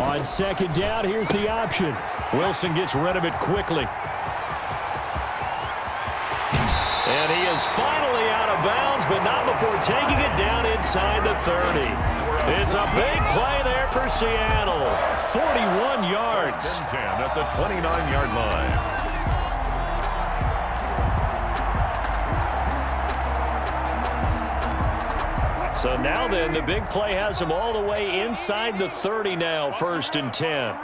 On second down, here's the option. Wilson gets rid of it quickly. And he is finally out of bounds, but not before taking it down inside the 30. It's a big play there for Seattle. 41 yards. 10 at the 29-yard line. So now then, the big play has him all the way inside the 30 now, 1st and 10.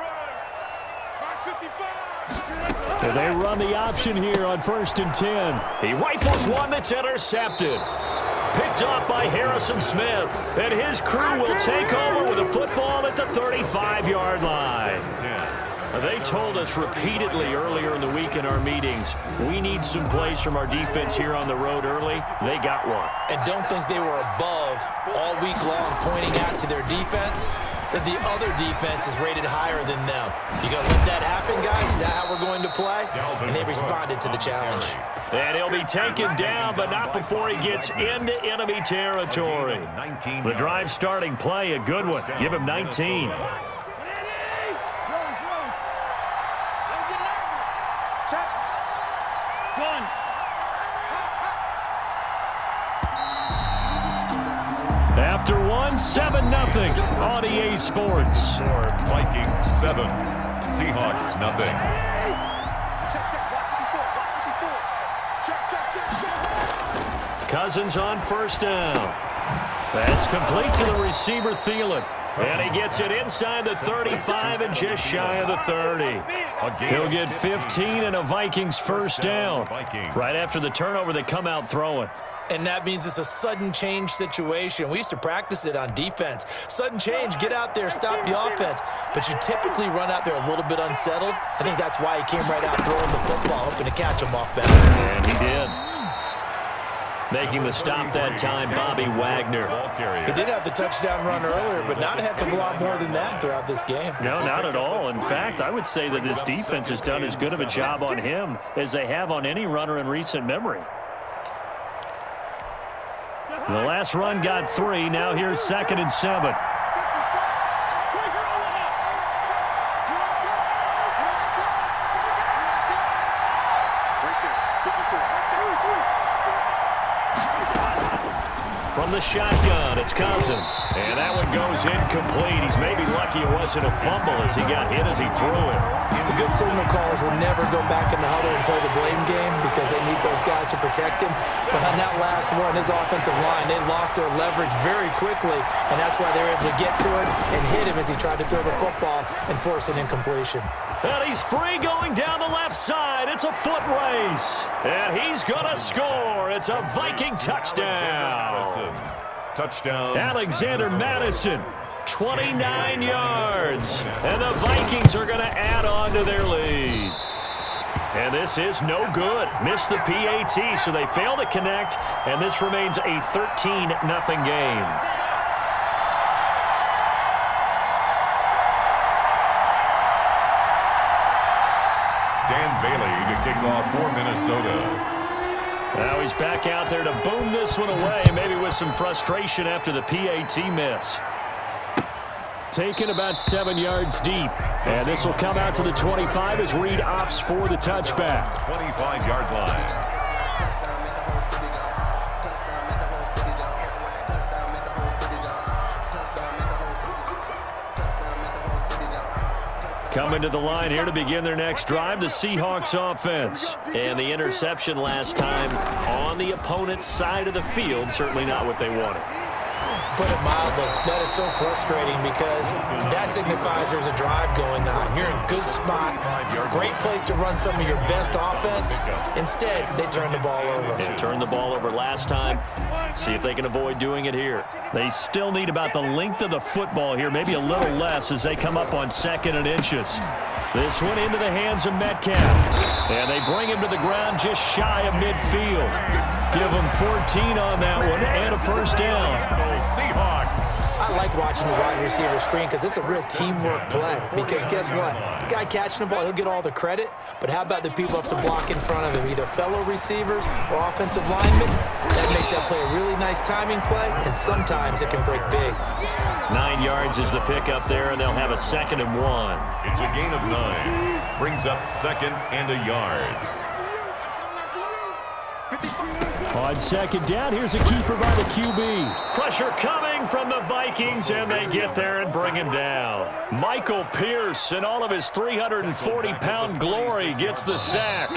And they run the option here on 1st and 10. He rifles one that's intercepted. Picked off by Harrison Smith. And his crew will take over with a football at the 35-yard line. They told us repeatedly earlier in the week in our meetings, we need some plays from our defense here on the road early. They got one. And don't think they were above all week long pointing out to their defense that the other defense is rated higher than them. You going to let that happen, guys? Is that how we're going to play? And they responded to the challenge. And he'll be taken down, but not before he gets into enemy territory. The drive starting play, a good one. Give him 19. After 7-0 on EA Sports. Vikings 7, Seahawks 0. Cousins on 1st down. That's complete to the receiver, Thielen. And he gets it inside the 35 and just shy of the 30. He'll get 15 and a Vikings 1st down. Right after the turnover, they come out throwing. And that means it's a sudden change situation. We used to practice it on defense. Sudden change, get out there, stop the offense. But you typically run out there a little bit unsettled. I think that's why he came right out throwing the football, hoping to catch him off balance. And he did. Making the stop that time, Bobby Wagner. He did have the touchdown run earlier, but not a heck of a lot more than that throughout this game. No, not at all. In fact, I would say that this defense has done as good of a job on him as they have on any runner in recent memory. The last run got 3. Now here's 2nd and 7. From the shotgun, it's Cousins. And that one goes incomplete. He's maybe lucky it wasn't a fumble as he got hit as he threw it. The good signal callers will never go back in the huddle and play the blame game because they need those guys to protect him. But on that last one, his offensive line, they lost their leverage very quickly, and that's why they were able to get to it and hit him as he tried to throw the football and force an incompletion. And he's free going down the left side. It's a foot race. And he's going to score. It's a Viking touchdown. Touchdown. Alexander Madison, 29 yards. And the Vikings are going to add on to their lead. And this is no good. Missed the PAT, so they fail to connect. And this remains a 13-0 game. Bailey to kick off for Minnesota. Now he's back out there to boom this one away, maybe with some frustration after the PAT miss. Taken about 7 yards deep. And this will come out to the 25 as Reed opts for the touchback. 25-yard line. Coming to the line here to begin their next drive, the Seahawks offense. And the interception last time on the opponent's side of the field, certainly not what they wanted. Put it mildly, that is so frustrating because that signifies there's a drive going on. You're in a good spot, great place to run some of your best offense. Instead, they turn the ball over. They turned the ball over last time. See if they can avoid doing it here. They still need about the length of the football here, maybe a little less as they come up on 2nd and inches. This one into the hands of Metcalf. And they bring him to the ground just shy of midfield. Give him 14 on that one and a 1st down. Seahawks Seahawks. I like watching the wide receiver screen because it's a real teamwork play. Because guess what? The guy catching the ball, he'll get all the credit. But how about the people up to block in front of him, either fellow receivers or offensive linemen? That makes that play a really nice timing play, and sometimes it can break big. 9 yards is the pickup there, and they'll have a 2nd and 1. It's a gain of 9. Brings up 2nd and a yard. On 2nd down, here's a keeper by the QB. Pressure coming from the Vikings, and they get there and bring him down. Michael Pierce, in all of his 340-pound glory, gets the sack.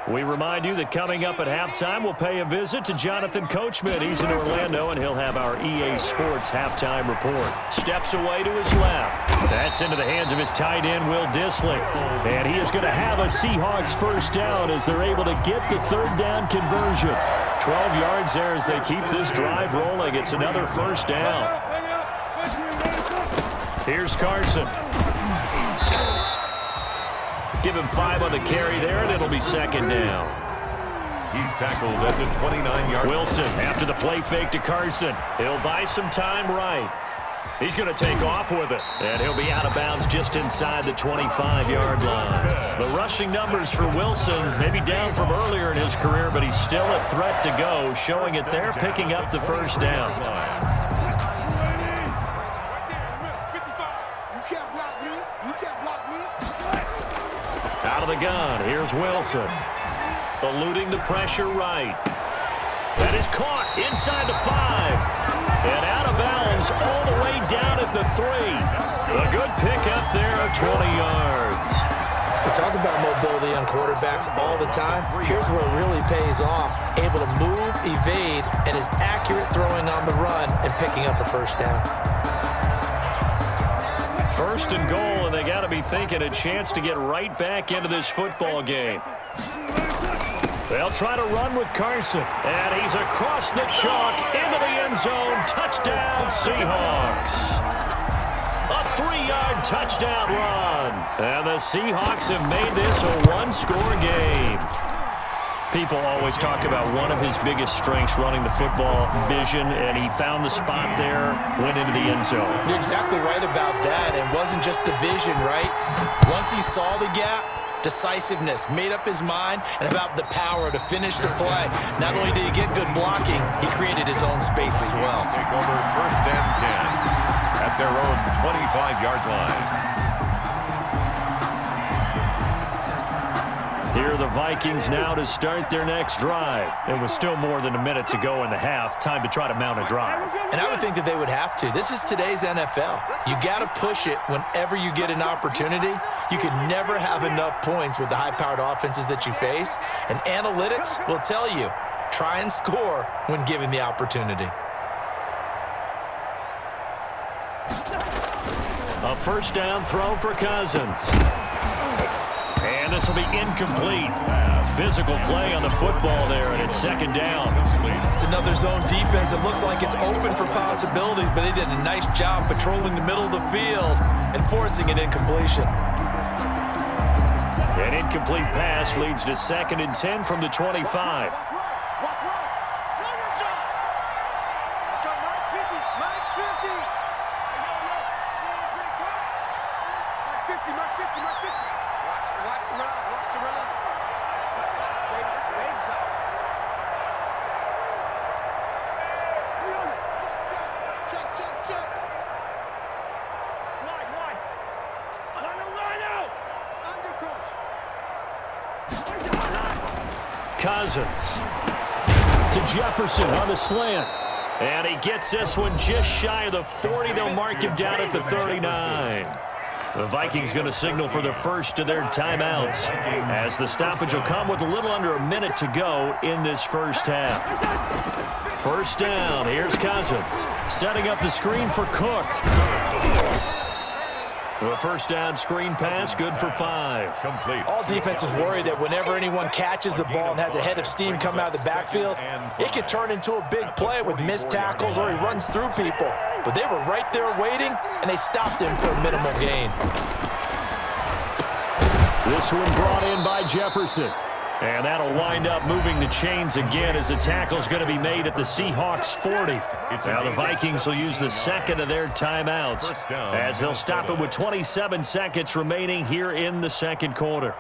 We remind you that coming up at halftime, we'll pay a visit to Jonathan Coachman. He's in Orlando, and he'll have our EA Sports halftime report. Steps away to his left. That's into the hands of his tight end, Will Dissly. And he is going to have a Seahawks first down as they're able to get the 3rd down conversion. 12 yards there as they keep this drive rolling. It's another first down. Here's Carson. Give him 5 on the carry there, and it'll be 2nd down. He's tackled at the 29-yard line. Wilson after the play fake to Carson. He'll buy some time right. He's going to take off with it, and he'll be out of bounds just inside the 25-yard line. The rushing numbers for Wilson, maybe down from earlier in his career, but he's still a threat to go, showing it there, picking up the first down. Out of the gun, here's Wilson. Eluding the pressure right. That is caught inside the 5. And out of bounds all the way down at the 3. A good pickup there of 20 yards. We talk about mobility on quarterbacks all the time. Here's where it really pays off. Able to move, evade, and is accurate throwing on the run and picking up a first down. 1st and goal, and they got to be thinking a chance to get right back into this football game. They'll try to run with Carson, and he's across the chalk into the end zone. Touchdown, Seahawks. A 3-yard touchdown run, and the Seahawks have made this a one-score game. People always talk about one of his biggest strengths running the football, vision, and he found the spot there, went into the end zone. You're exactly right about that. It wasn't just the vision, right? Once he saw the gap, decisiveness, made up his mind, and about the power to finish the play. Not only did he get good blocking, he created his own space as well. Take over 1st and 10 at their own 25-yard line. Here are the Vikings now to start their next drive. And with still more than a minute to go in the half, time to try to mount a drive. And I would think that they would have to. This is today's NFL. You got to push it whenever you get an opportunity. You can never have enough points with the high-powered offenses that you face. And analytics will tell you, try and score when given the opportunity. A first down throw for Cousins. And this will be incomplete. Physical play on the football there, and it's 2nd down. It's another zone defense. It looks like it's open for possibilities, but they did a nice job patrolling the middle of the field and forcing an incompletion. An incomplete pass leads to 2nd and 10 from the 25. Cousins to Jefferson on the slant. And he gets this one just shy of the 40. They'll mark him down at the 39. The Vikings going to signal for the first of their timeouts as the stoppage will come with a little under a minute to go in this first half. First down. Here's Cousins setting up the screen for Cook. The first down screen pass, good for 5. Complete. All defenses worry that whenever anyone catches the ball and has a head of steam come out of the backfield, it could turn into a big play with missed tackles or he runs through people. But they were right there waiting, and they stopped him for a minimal gain. This one brought in by Jefferson. And that'll wind up moving the chains again as the tackle's going to be made at the Seahawks 40. Now the Vikings will use the second of their timeouts as they'll stop it with 27 seconds remaining here in the second quarter.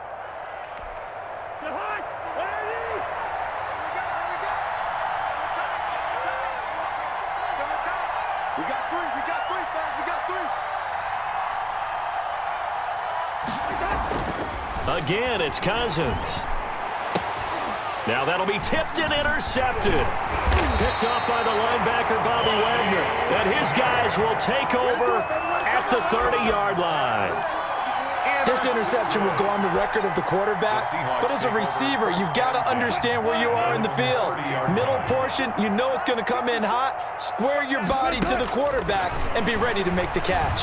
Again, it's Cousins. Now that'll be tipped and intercepted. Picked up by the linebacker, Bobby Wagner. And his guys will take over at the 30-yard line. This interception will go on the record of the quarterback, but as a receiver, you've got to understand where you are in the field. Middle portion, you know it's going to come in hot. Square your body to the quarterback and be ready to make the catch.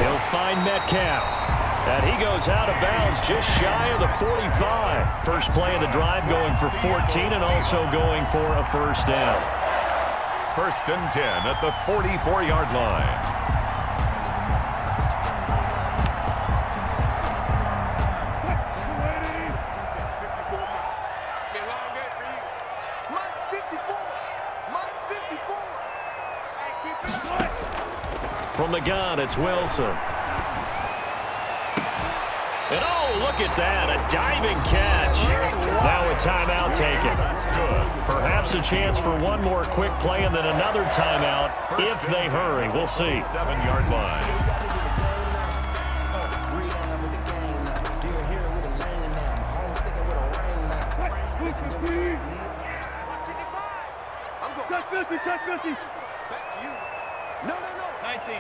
He'll find Metcalf. And he goes out of bounds just shy of the 45. First play of the drive going for 14 and also going for a first down. First and 10 at the 44-yard line. From the gun, it's Wilson. And oh, look at that, a diving catch. Now a timeout taken. Perhaps a chance for one more quick play and then another timeout if they hurry. We'll see. 7-yard line. Touch 50. Back to you. No. 19.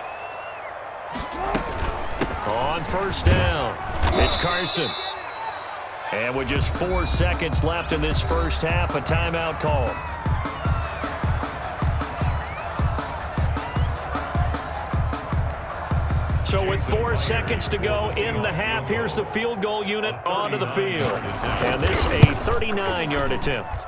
On first down, it's Carson. And with just 4 seconds left in this first half, a timeout call. So with 4 seconds to go in the half, here's the field goal unit onto the field. And this a 39-yard attempt.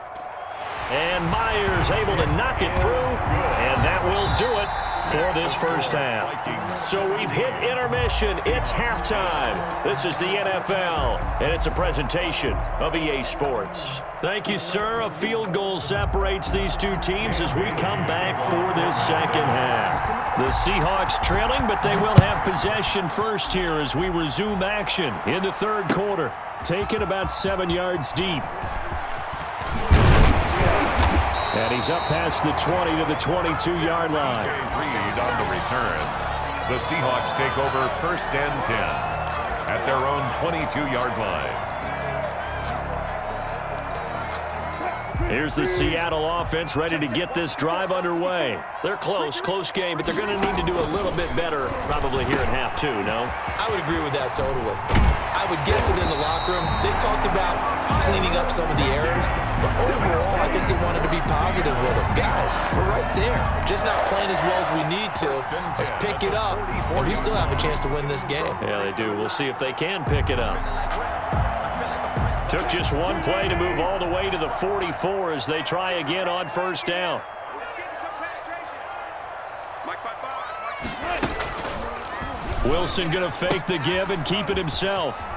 And Myers able to knock it through, and that will do it for this first half. So we've hit intermission. It's halftime. This is the NFL, and it's a presentation of EA Sports. Thank you, sir. A field goal separates these two teams as we come back for this second half. The Seahawks trailing, but they will have possession first here as we resume action in the third quarter. Taken about 7 yards deep. And he's up past the 20 to the 22-yard line. Reed on the return. The Seahawks take over first and 10 at their own 22-yard line. Here's the Seattle offense ready to get this drive underway. They're close game, but they're going to need to do a little bit better probably here in half two, no? I would agree with that totally. I would guess it in the locker room. They talked about cleaning up some of the errors, but overall, I think they wanted to be positive with them. Guys, we're right there. Just not playing as well as we need to. Let's pick it up, and we still have a chance to win this game. Yeah, they do. We'll see if they can pick it up. Took just one play to move all the way to the 44 as they try again on first down. Wilson going to fake the give and keep it himself.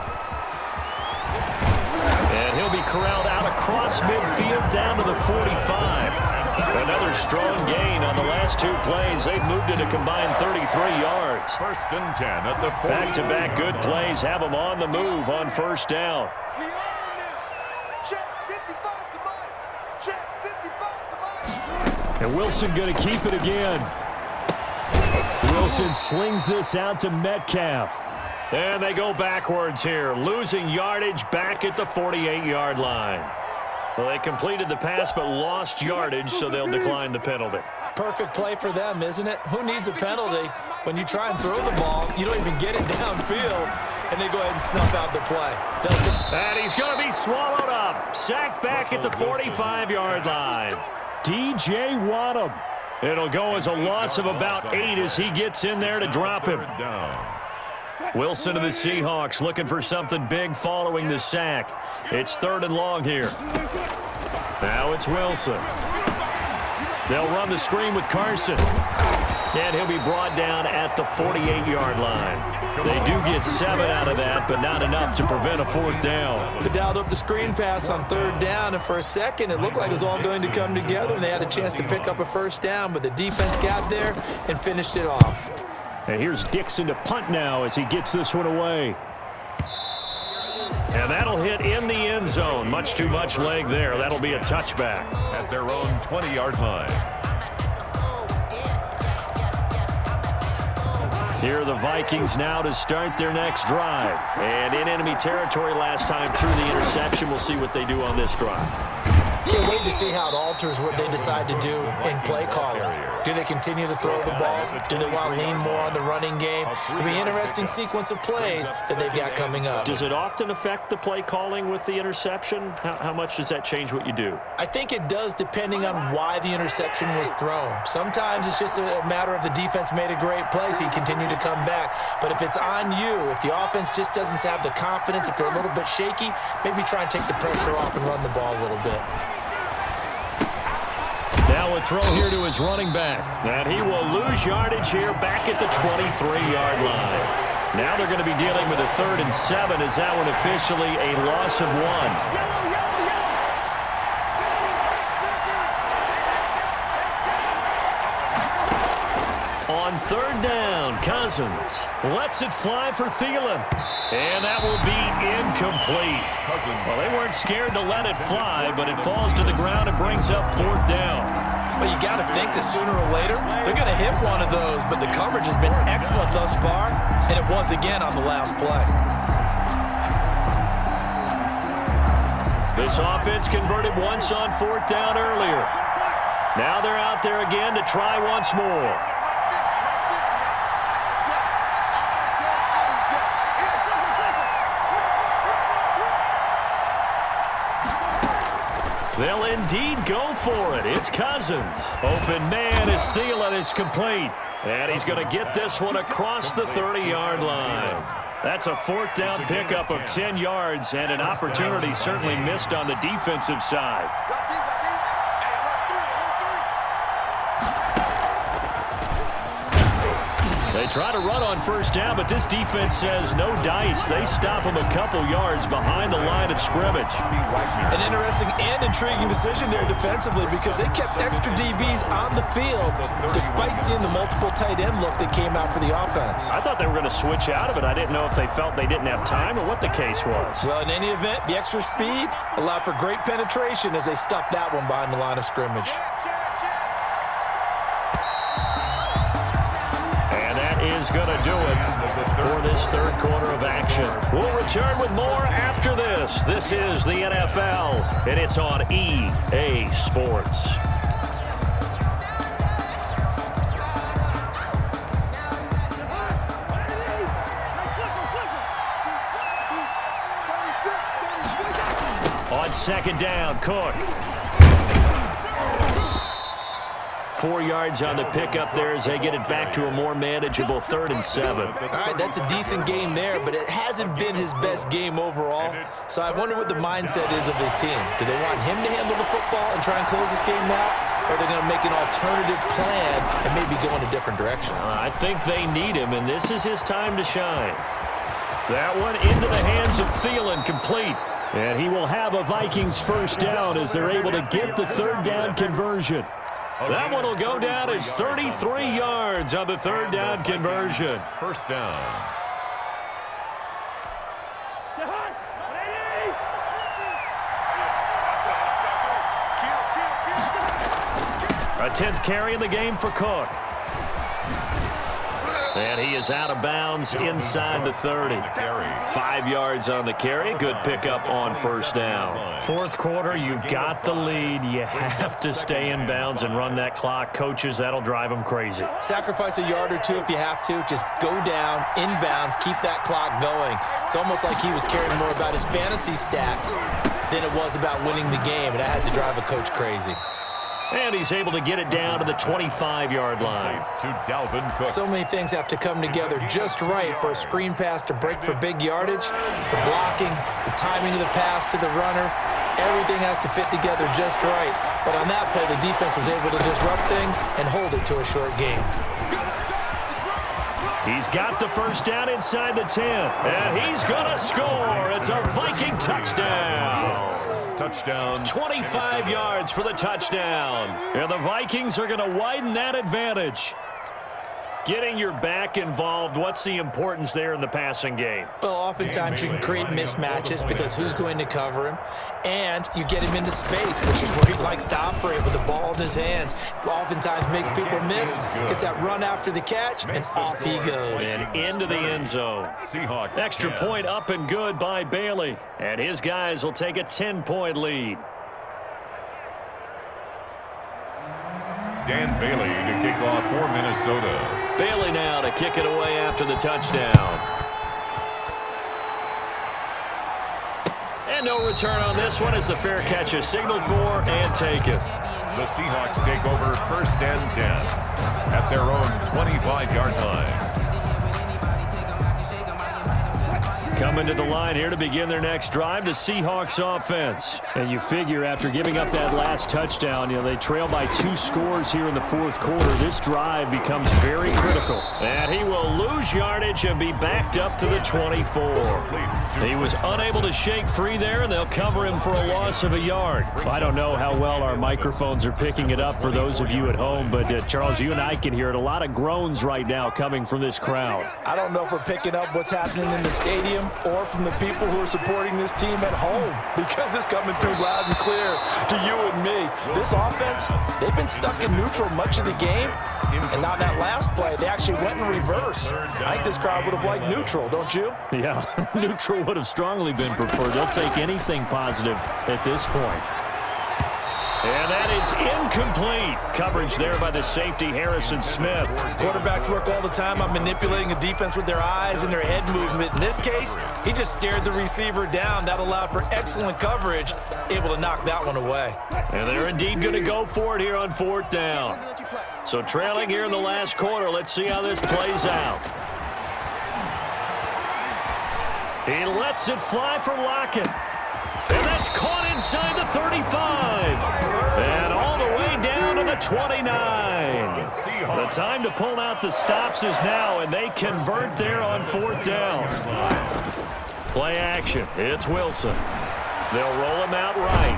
And he'll be corralled out across midfield down to the 45. Another strong gain on the last two plays. They've moved it a combined 33 yards. First and 10 at the 40. Back-to-back good plays have them on the move on first down. And Wilson going to keep it again. Wilson slings this out to Metcalf. And they go backwards here, losing yardage back at the 48-yard line. Well, they completed the pass but lost yardage, so they'll decline the penalty. Perfect play for them, isn't it? Who needs a penalty? When you try and throw the ball, you don't even get it downfield, and they go ahead and snuff out the play. And he's going to be swallowed up. Sacked back at the 45-yard line. DJ Waddam. It'll go as a loss of about 8 as he gets in there to drop him. Wilson of the Seahawks looking for something big following the sack. It's 3rd and long here. Now it's Wilson. They'll run the screen with Carson. And he'll be brought down at the 48-yard line. They do get 7 out of that, but not enough to prevent a 4th down. They dialed up the screen pass on 3rd down, and for a second it looked like it was all going to come together, and they had a chance to pick up a 1st down, but the defense got there and finished it off. And here's Dixon to punt now as he gets this one away. And that'll hit in the end zone. Much too much leg there. That'll be a touchback. At their own 20-yard line. Here are the Vikings now to start their next drive. And in enemy territory last time through the interception. We'll see what they do on this drive. Can't wait to see how it alters what they decide to do in play calling. Do they continue to throw the ball? Do they want to lean more on the running game? It'll be an interesting sequence of plays that they've got coming up. Does it often affect the play calling with the interception? How much does that change what you do? I think it does depending on why the interception was thrown. Sometimes it's just a matter of the defense made a great play, so you continue to come back. But if it's on you, if the offense just doesn't have the confidence, if they're a little bit shaky, maybe try and take the pressure off and run the ball a little bit. Now a throw here to his running back. And he will lose yardage here back at the 23-yard line. Now they're going to be dealing with a 3rd and 7 as that one officially a loss of 1. On 3rd down, Cousins lets it fly for Thielen. And that will be incomplete. Well, they weren't scared to let it fly, but it falls to the ground and brings up 4th down. Well, you got to think that sooner or later they're going to hit one of those, but the coverage has been excellent thus far, and it was again on the last play. This offense converted once on 4th down earlier. Now they're out there again to try once more. They'll indeed go for it. It's Cousins. Open man as Thielen is complete. And he's going to get this one across the 30-yard line. That's a 4th down pickup of 10 yards and an opportunity certainly missed on the defensive side. They try to run on 1st down, but this defense says no dice. They stop them a couple yards behind the line of scrimmage. An interesting and intriguing decision there defensively because they kept extra DBs on the field despite seeing the multiple tight end look that came out for the offense. I thought they were going to switch out of it. I didn't know if they felt they didn't have time or what the case was. Well, in any event, the extra speed allowed for great penetration as they stuffed that one behind the line of scrimmage. Is going to do it for this 3rd quarter of action. We'll return with more after this. This is the NFL, and it's on EA Sports. On 2nd down, Cook. 4 yards on the pickup there as they get it back to a more manageable 3rd and 7. All right, that's a decent game there, but it hasn't been his best game overall. So I wonder what the mindset is of his team. Do they want him to handle the football and try and close this game out? Or are they going to make an alternative plan and maybe go in a different direction? I think they need him, and this is his time to shine. That one into the hands of Thielen, complete. And he will have a Vikings 1st down as they're able to get the 3rd down conversion. That one will go down as 33 yards on the 3rd down conversion. 1st down. A 10th carry in the game for Cook. And he is out of bounds inside the 30. 5 yards on the carry. Good pickup on 1st down. 4th quarter, you've got the lead. You have to stay in bounds and run that clock. Coaches, that'll drive them crazy. Sacrifice a yard or two if you have to. Just go down, inbounds, keep that clock going. It's almost like he was caring more about his fantasy stats than it was about winning the game, and that has to drive a coach crazy. And he's able to get it down to the 25-yard line. To Dalvin Cook. So many things have to come together just right for a screen pass to break for big yardage. The blocking, the timing of the pass to the runner, everything has to fit together just right. But on that play, the defense was able to disrupt things and hold it to a short game. He's got the first down inside the 10. And he's going to score. It's a Viking touchdown. Touchdown. 25 yards for the touchdown. And the Vikings are going to widen that advantage. Getting your back involved, what's the importance there in the passing game? Well, oftentimes you can create mismatches because who's going to cover him? And you get him into space, which is where he likes to operate with the ball in his hands. Oftentimes makes people miss, gets that run after the catch, and off he goes. And into the end zone. Seahawks. Extra point up and good by Bailey. And his guys will take a 10-point lead. Dan Bailey to kick off for Minnesota. Bailey now to kick it away after the touchdown. And no return on this one as the fair catch is signaled for and taken. The Seahawks take over 1st and 10 at their own 25-yard line. Coming to the line here to begin their next drive, the Seahawks offense. And you figure after giving up that last touchdown, they trail by 2 scores here in the 4th quarter. This drive becomes very critical. And he will lose yardage and be backed up to the 24. He was unable to shake free there, and they'll cover him for a loss of a yard. I don't know how well our microphones are picking it up for those of you at home, but Charles, you and I can hear it. A lot of groans right now coming from this crowd. I don't know if we're picking up what's happening in the stadium or from the people who are supporting this team at home, because it's coming through loud and clear to you and me. This offense, they've been stuck in neutral much of the game, and not that last play. They actually went in reverse. I think this crowd would have liked neutral, don't you? Yeah, neutral would have strongly been preferred. They'll take anything positive at this point. And that is incomplete. Coverage there by the safety, Harrison Smith. Quarterbacks work all the time on manipulating a defense with their eyes and their head movement. In this case, he just stared the receiver down. That allowed for excellent coverage, able to knock that one away. And they're indeed going to go for it here on 4th down. So trailing here in the last quarter, let's see how this plays out. He lets it fly for Lockett. And that's caught inside the 35. And all the way down to the 29. The time to pull out the stops is now, and they convert there on 4th down. Play action. It's Wilson. They'll roll him out right.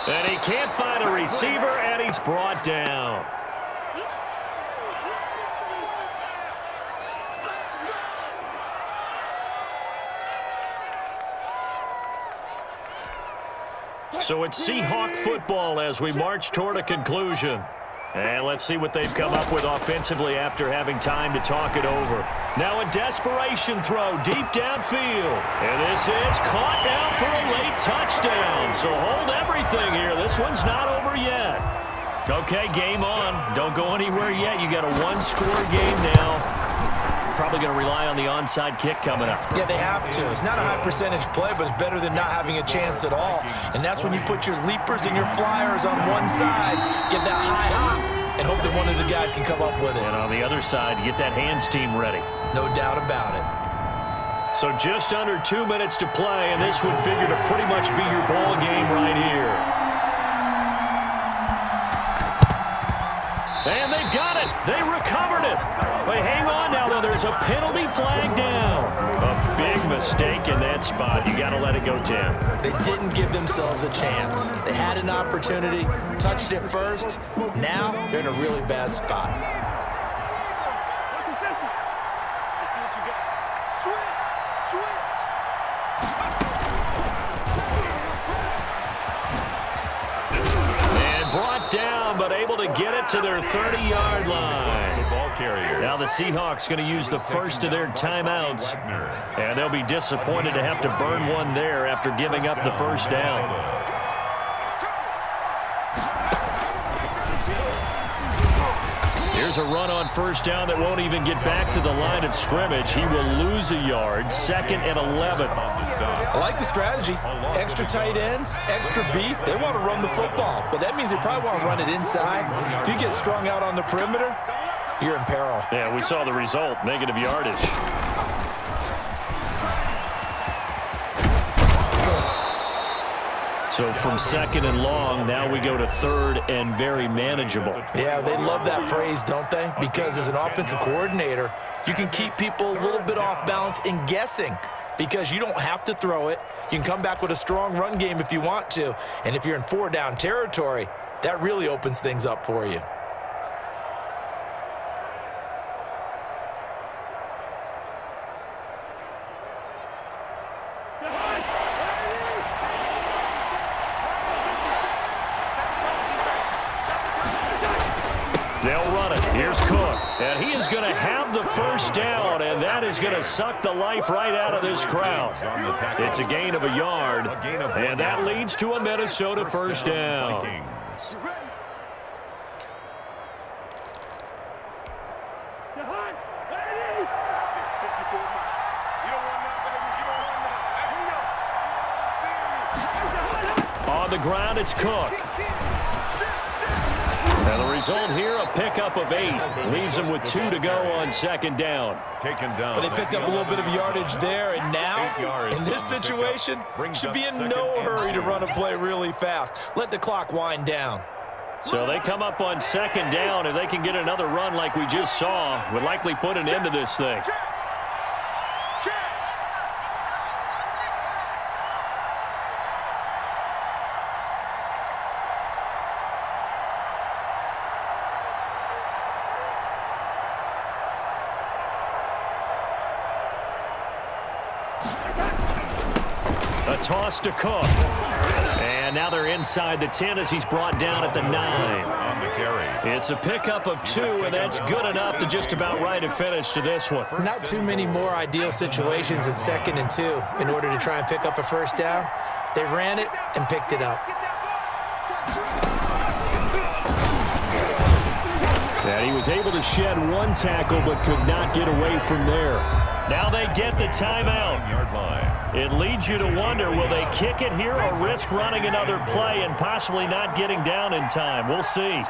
And he can't find a receiver, and he's brought down. So it's Seahawk football as we march toward a conclusion. And let's see what they've come up with offensively after having time to talk it over. Now a desperation throw deep downfield. And this is caught down for a late touchdown. So hold everything here. This one's not over yet. Okay, game on. Don't go anywhere yet. You got a 1-score game now. Probably going to rely on the onside kick coming up. Yeah, they have to. It's not a high percentage play, but it's better than not having a chance at all. And that's when you put your leapers and your flyers on one side, get that high hop, and hope that one of the guys can come up with it. And on the other side, get that hands team ready. No doubt about it. So just under 2 minutes to play, and this would figure to pretty much be your ball game right here. And they've got it. They recovered it. But hang on now, though. There's a penalty flag down. A big mistake in that spot. You got to let it go, Tim. They didn't give themselves a chance. They had an opportunity, touched it first. Now they're in a really bad spot. Let's see what you got. Switch! And brought down, but able to get it to their 30-yard line. Ball carrier. Now the Seahawks going to use the first of their timeouts. And they'll be disappointed to have to burn one there after giving up the first down. Here's a run on first down that won't even get back to the line of scrimmage. He will lose a yard. 2nd and 11. I like the strategy. Extra tight ends, extra beef. They want to run the football, but that means they probably want to run it inside. If you get strung out on the perimeter, you're in peril. Yeah, we saw the result. Negative yardage. So from 2nd and long, now we go to 3rd and very manageable. Yeah, they love that phrase, don't they? Because as an offensive coordinator, you can keep people a little bit off balance and guessing because you don't have to throw it. You can come back with a strong run game if you want to. And if you're in 4-down territory, that really opens things up for you. They'll run it. Here's Cook. And he is going to have the first down, and that is going to suck the life right out of this crowd. It's a gain of a yard, and that leads to a Minnesota first down. On the ground, it's Cook. And the result here, a pickup of 8. Leaves them with 2 to go on 2nd down. Taken down. But they picked up a little bit of yardage there, and now, in this situation, should be in no hurry to run a play really fast. Let the clock wind down. So they come up on 2nd down. If they can get another run like we just saw, would likely put an end to this thing. A toss to Cook. And now they're inside the 10 as he's brought down at the 9. On the carry. It's a pickup of 2, and that's good enough to just about write a finish to this one. Not too many more ideal situations in 2nd and 2 in order to try and pick up a first down. They ran it and picked it up. And he was able to shed 1 tackle but could not get away from there. Now they get the timeout. Yard line. It leads you to wonder, will they kick it here or risk running another play and possibly not getting down in time? We'll see.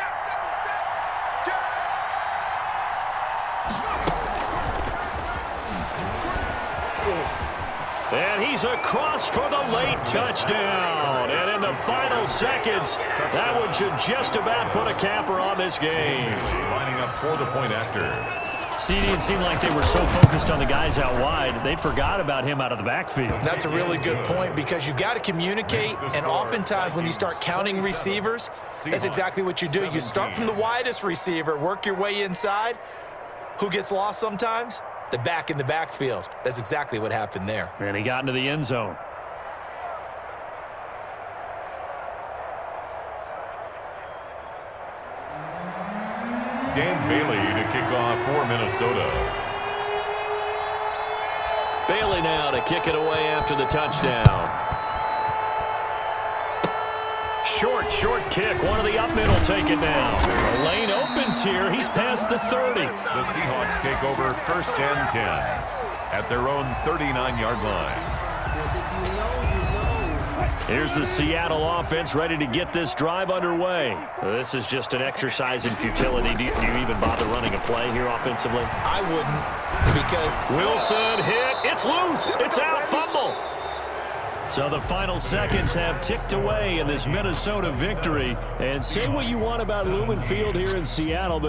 And he's across for the late touchdown. And in the final seconds, that one should just about put a capper on this game. Lining up for the point after. It seemed like they were so focused on the guys out wide, they forgot about him out of the backfield. That's a really good point because you got to communicate, and oftentimes when you start counting receivers, that's exactly what you do. You start from the widest receiver, work your way inside. Who gets lost sometimes? The back in the backfield. That's exactly what happened there. And he got into the end zone. Dan Bailey to kick off for Minnesota. Bailey now to kick it away after the touchdown. Short kick. One of the up middle take it down. The lane opens here. He's past the 30. The Seahawks take over 1st and 10 at their own 39-yard line. Here's the Seattle offense ready to get this drive underway. This is just an exercise in futility. Do you even bother running a play here offensively? I wouldn't because Wilson hit. It's loose. It's out. Fumble. So the final seconds have ticked away in this Minnesota victory. And say what you want about Lumen Field here in Seattle, but